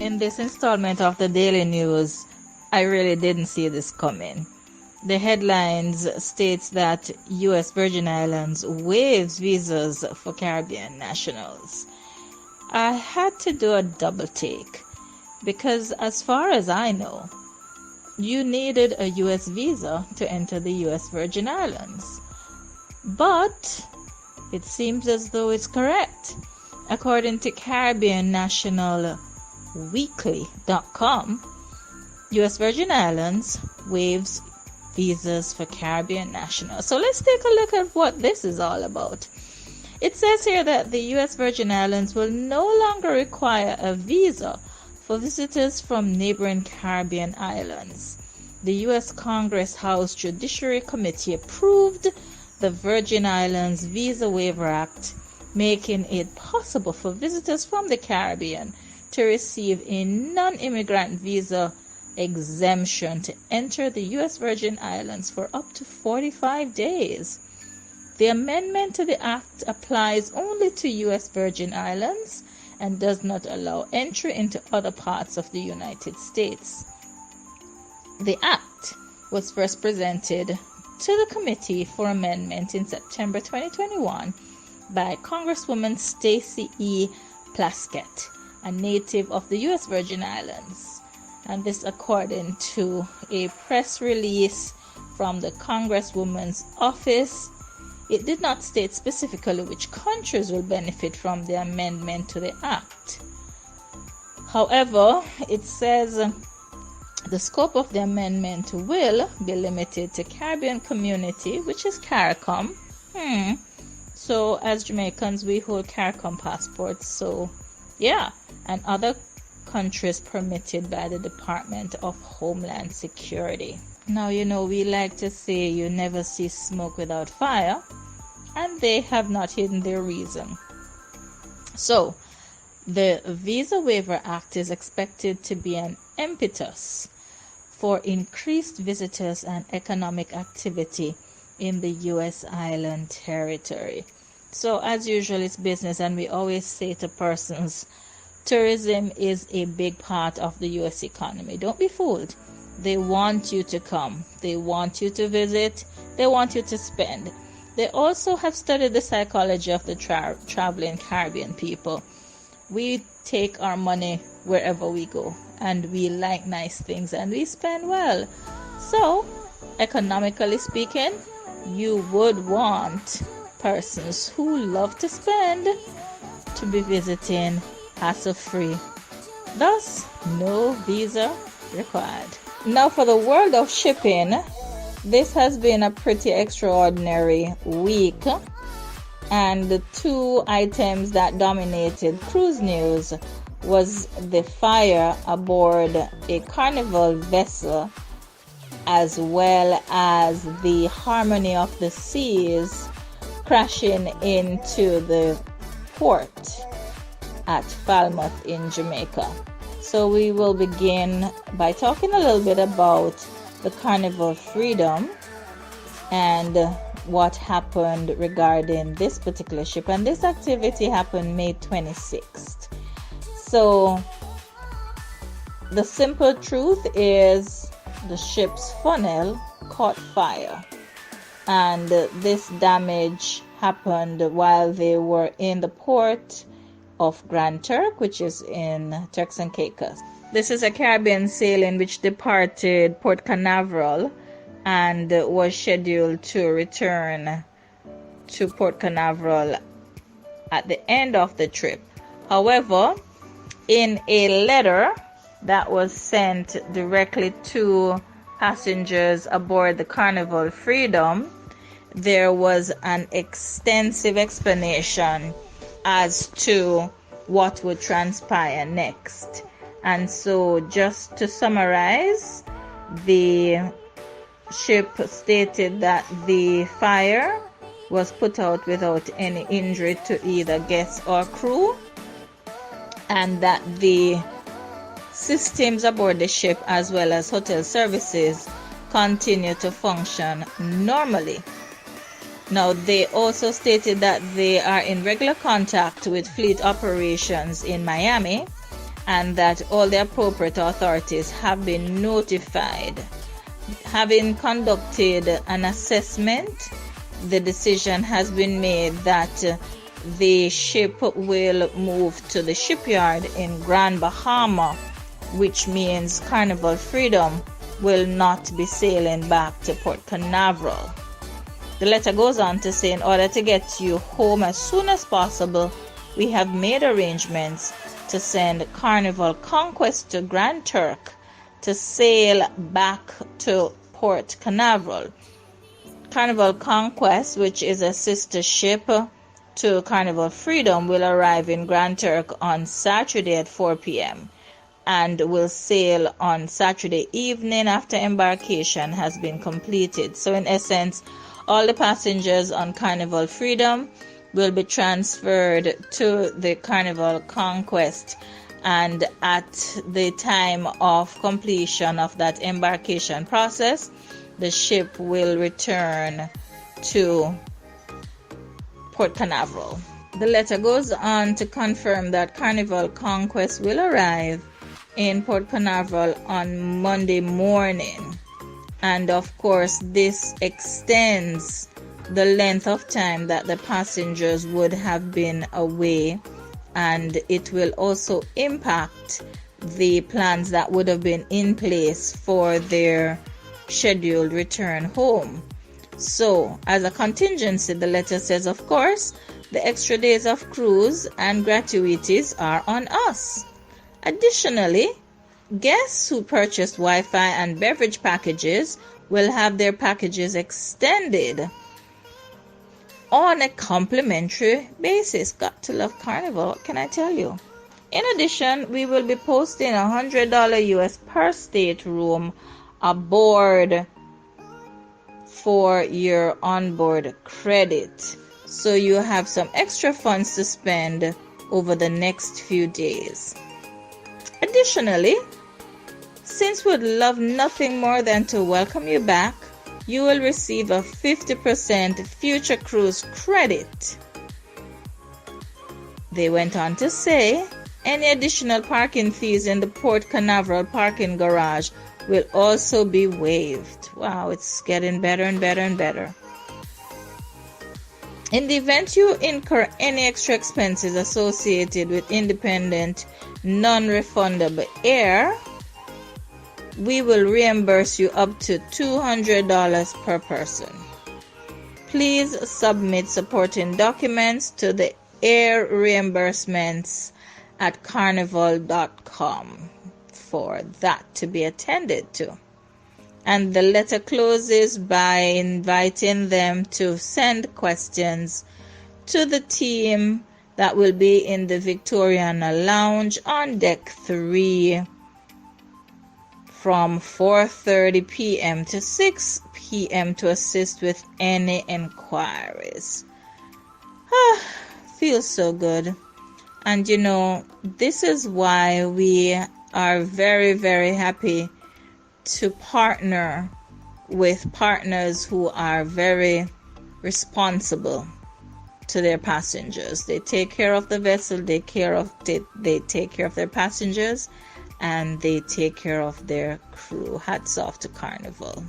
in this installment of the Daily News, I really didn't see this coming. The headlines states that U.S. Virgin Islands waives visas for Caribbean nationals. I had to do a double take because as far as I know, you needed a U.S. visa to enter the U.S. Virgin Islands. But it seems as though it's correct. According to Caribbean National Weekly.com, U.S. Virgin Islands waives visas for Caribbean nationals. So let's take a look at what this is all about. It says here that the U.S. Virgin Islands will no longer require a visa for visitors from neighboring Caribbean islands. The U.S. Congress House Judiciary Committee approved the Virgin Islands Visa Waiver Act, making it possible for visitors from the Caribbean to receive a non-immigrant visa exemption to enter the U.S. Virgin Islands for up to 45 days. The amendment to the Act applies only to U.S. Virgin Islands and does not allow entry into other parts of the United States. The Act was first presented to the Committee for Amendment in September 2021 by Congresswoman Stacey E. Plaskett, a native of the U.S. Virgin Islands. And this according to a press release from the Congresswoman's office. It did not state specifically which countries will benefit from the amendment to the Act. However, it says the scope of the amendment will be limited to Caribbean community, which is CARICOM. So as Jamaicans, we hold CARICOM passports. So yeah, and other countries permitted by the Department of Homeland Security. Now, we like to say you never see smoke without fire, and they have not hidden their reason. So, the Visa Waiver Act is expected to be an impetus for increased visitors and economic activity in the U.S. island territory. So, as usual, it's business, and we always say to persons, tourism is a big part of the U.S. economy. Don't be fooled. They want you to come. They want you to visit. They want you to spend. They also have studied the psychology of the traveling Caribbean people. We take our money wherever we go, and we like nice things, and we spend well. So, economically speaking, you would want persons who love to spend to be visiting hassle-free. Thus, no visa required. Now for the world of shipping, this has been a pretty extraordinary week, and the two items that dominated cruise news was the fire aboard a Carnival vessel, as well as the Harmony of the Seas crashing into the port at Falmouth in Jamaica. So we will begin by talking a little bit about the Carnival Freedom and what happened regarding this particular ship. And this activity happened May 26th. So the simple truth is the ship's funnel caught fire, and this damage happened while they were in the port of Grand Turk, which is in Turks and Caicos. This is a Caribbean sailing which departed Port Canaveral and was scheduled to return to Port Canaveral at the end of the trip. However, in a letter that was sent directly to passengers aboard the Carnival Freedom, there was an extensive explanation as to what would transpire next. And so, just to summarize, the ship stated that the fire was put out without any injury to either guests or crew, and that the systems aboard the ship as well as hotel services continue to function normally. Now, they also stated that they are in regular contact with fleet operations in Miami and that all the appropriate authorities have been notified. Having conducted an assessment, the decision has been made that the ship will move to the shipyard in Grand Bahama, which means Carnival Freedom will not be sailing back to Port Canaveral. The letter goes on to say, in order to get you home as soon as possible, we have made arrangements to send Carnival Conquest to Grand Turk to sail back to Port Canaveral. Carnival Conquest, which is a sister ship to Carnival Freedom, will arrive in Grand Turk on Saturday at 4 p.m. and will sail on Saturday evening after embarkation has been completed. So in essence, all the passengers on Carnival Freedom will be transferred to the Carnival Conquest, and at the time of completion of that embarkation process, the ship will return to Port Canaveral. The letter goes on to confirm that Carnival Conquest will arrive in Port Canaveral on Monday morning, and of course this extends the length of time that the passengers would have been away, and it will also impact the plans that would have been in place for their scheduled return home. So as a contingency, the letter says, of course, the extra days of cruise and gratuities are on us. Additionally, guests who purchased Wi-Fi and beverage packages will have their packages extended on a complimentary basis. Got to love Carnival, what can I tell you? In addition, we will be posting $100 US per state room aboard for your onboard credit, so you have some extra funds to spend over the next few days. Additionally, since we'd love nothing more than to welcome you back, you will receive a 50% future cruise credit. They went on to say, any additional parking fees in the Port Canaveral parking garage will also be waived. Wow, it's getting better and better and better. In the event you incur any extra expenses associated with independent, non-refundable air, we will reimburse you up to $200 per person. Please submit supporting documents to the air reimbursements at carnival.com for that to be attended to. And the letter closes by inviting them to send questions to the team that will be in the Victoriana Lounge on deck 3 from 4:30 p.m. to 6 p.m. to assist with any inquiries. Feels so good. And you know, this is why we are very, very happy to partner with partners who are very responsible to their passengers. They take care of the vessel, they take care of their passengers, and they take care of their crew. Hats off to Carnival.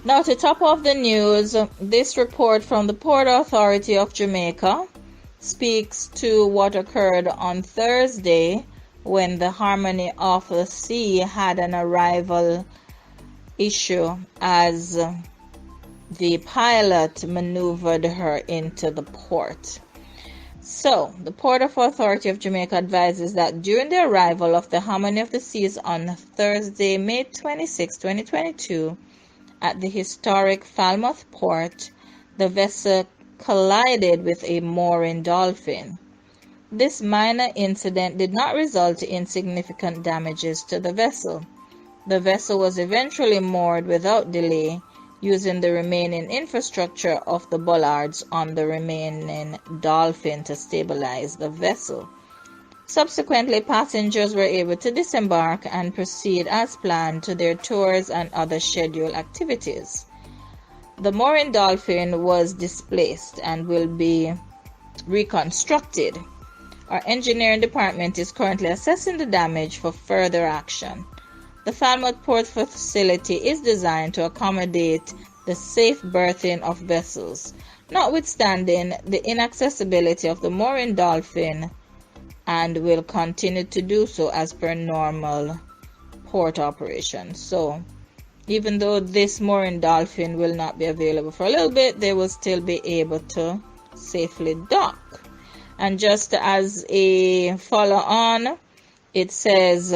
Now, to top off the news, this report from the Port Authority of Jamaica speaks to what occurred on Thursday when the Harmony of the Sea had an arrival issue as the pilot maneuvered her into the port. So, the Port Authority of Jamaica advises that during the arrival of the Harmony of the Seas on Thursday, May 26, 2022, at the historic Falmouth Port, the vessel collided with a mooring dolphin. This minor incident did not result in significant damages to the vessel. The vessel was eventually moored without delay, using the remaining infrastructure of the bollards on the remaining dolphin to stabilize the vessel. Subsequently, passengers were able to disembark and proceed as planned to their tours and other scheduled activities. The mooring dolphin was displaced and will be reconstructed. Our engineering department is currently assessing the damage for further action. The Falmouth Port facility is designed to accommodate the safe berthing of vessels, notwithstanding the inaccessibility of the mooring dolphin, and will continue to do so as per normal port operations. So even though this mooring dolphin will not be available for a little bit, they will still be able to safely dock. And just as a follow-on, it says,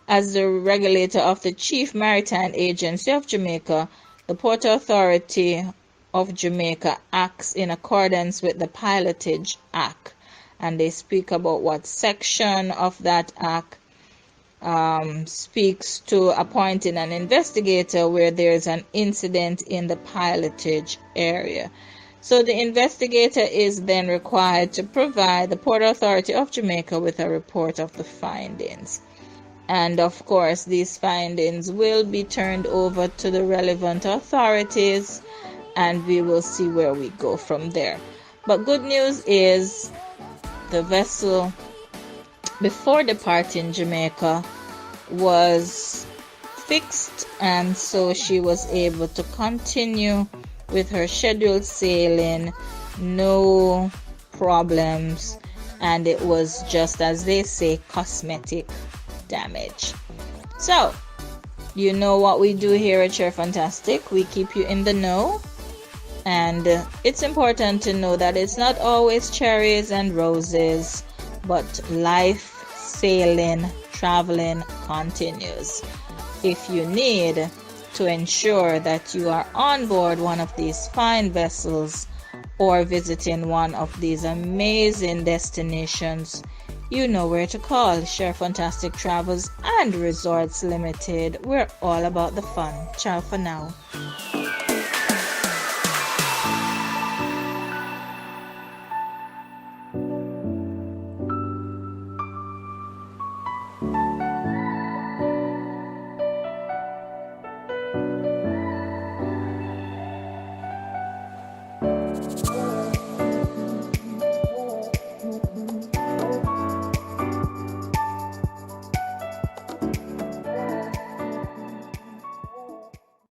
as the regulator of the Chief Maritime Agency of Jamaica, the Port Authority of Jamaica acts in accordance with the Pilotage Act. And they speak about what section of that act speaks to appointing an investigator where there is an incident in the pilotage area. So the investigator is then required to provide the Port Authority of Jamaica with a report of the findings. And of course, these findings will be turned over to the relevant authorities, and we will see where we go from there. But good news is the vessel, before departing Jamaica, was fixed, and so she was able to continue with her scheduled sailing, no problems, and it was just, as they say, cosmetic damage. So you know what we do here at Sheri Fantastic. We keep you in the know, and it's important to know that it's not always cherries and roses, but life, sailing, traveling continues. If you need to ensure that you are on board one of these fine vessels or visiting one of these amazing destinations, you know where to call. Sheri Fantastic Travels and Resorts Limited. We're all about the fun. Ciao for now.